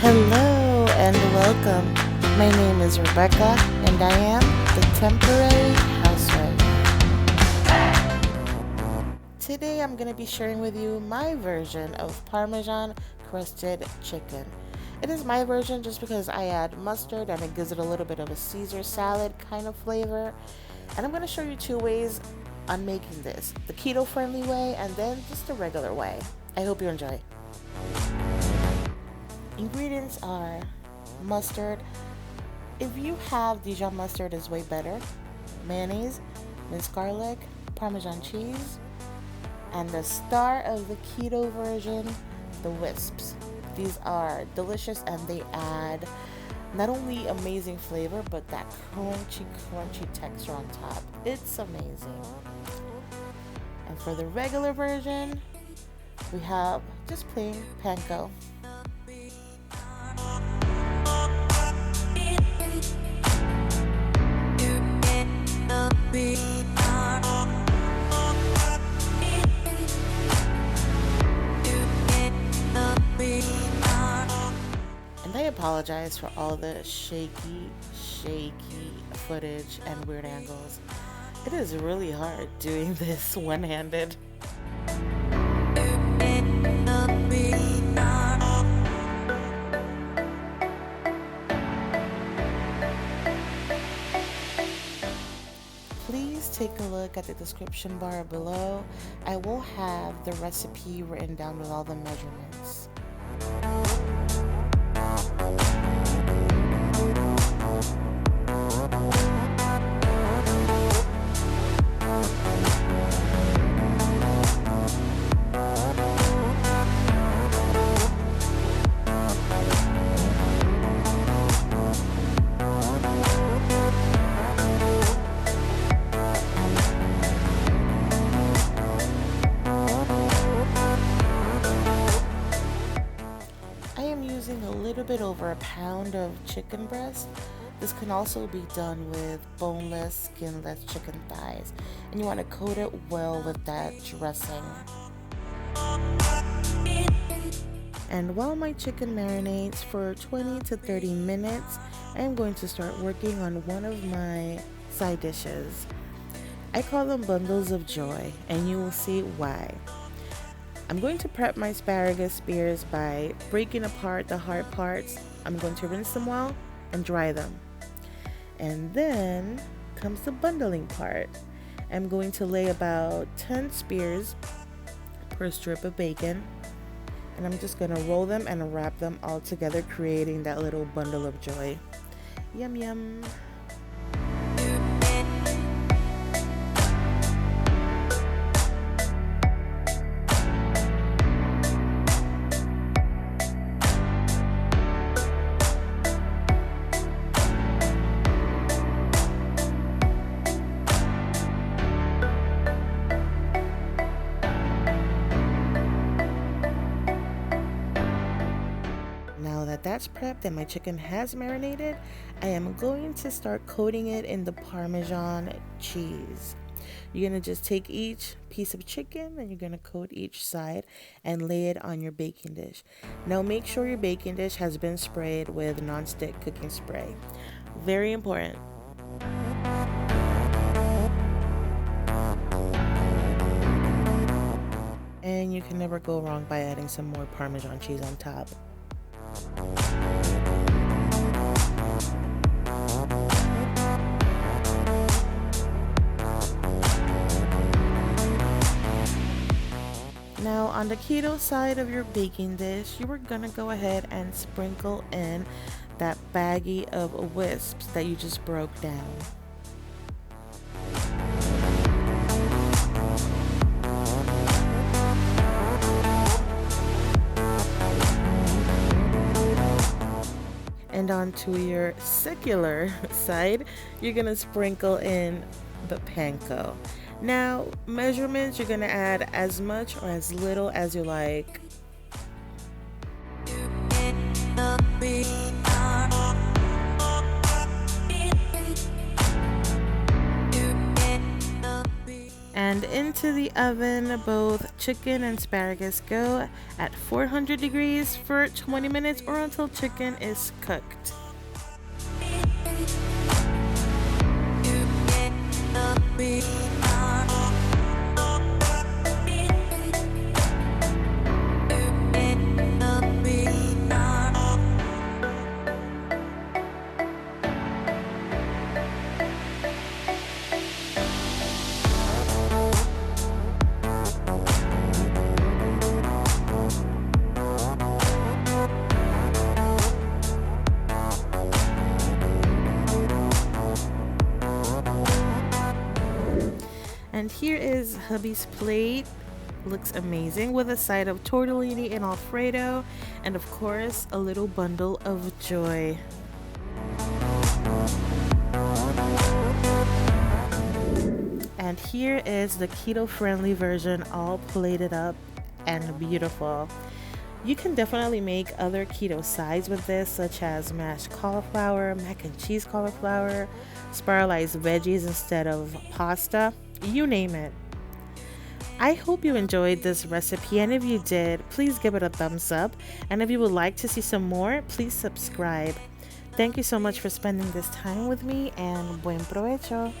Hello and welcome. My name is Rebecca and I am the temporary housewife. Today I'm going to be sharing with you my version of Parmesan Crusted chicken. It is my version just because I add mustard and it gives it a little bit of a Caesar salad kind of flavor. And I'm going to show you two ways on making this. The keto friendly way and then just the regular way. I hope you enjoy. Ingredients are mustard. If you have Dijon mustard, is way better. Mayonnaise, minced garlic, Parmesan cheese, and the star of the keto version, the Whisps. These are delicious and they add not only amazing flavor but that crunchy texture on top. It's amazing. And for the regular version, we have just plain Panko. And I apologize for all the shaky footage and weird angles. It is really hard doing this one-handed. Please take a look at the description bar below. I will have the recipe written down with all the measurements. A little bit over a pound of chicken breast. This can also be done with boneless, skinless chicken thighs, and you want to coat it well with that dressing. And while my chicken marinates for 20 to 30 minutes, I am going to start working on one of my side dishes. I call them bundles of joy, and you will see why. I'm going to prep my asparagus spears by breaking apart the hard parts. I'm going to rinse them well and dry them. And then comes the bundling part. I'm going to lay about 10 spears per strip of bacon. And I'm just going to roll them and wrap them all together, creating that little bundle of joy. Yum yum. Now that that's prepped and my chicken has marinated, I am going to start coating it in the Parmesan cheese. You're going to just take each piece of chicken and you're going to coat each side and lay it on your baking dish. Now make sure your baking dish has been sprayed with non-stick cooking spray. Very important. And you can never go wrong by adding some more Parmesan cheese on top. Now on the keto side of your baking dish, you are gonna go ahead and sprinkle in that baggie of Whisps that you just broke down. And onto your secular side, you're gonna sprinkle in the Panko. Now, measurements, you're gonna add as much or as little as you like. And And into the oven, both chicken and asparagus go at 400 degrees for 20 minutes or until chicken is cooked. And here is hubby's plate. Looks amazing with a side of tortellini and alfredo, and of course a little bundle of joy. And here is the keto friendly version, all plated up and beautiful. You can definitely make other keto sides with this, such as mashed cauliflower, mac and cheese cauliflower, spiralized veggies instead of pasta, you name it. I hope you enjoyed this recipe, and if you did, please give it a thumbs up. And if you would like to see some more, please subscribe. Thank you so much for spending this time with me, and buen provecho.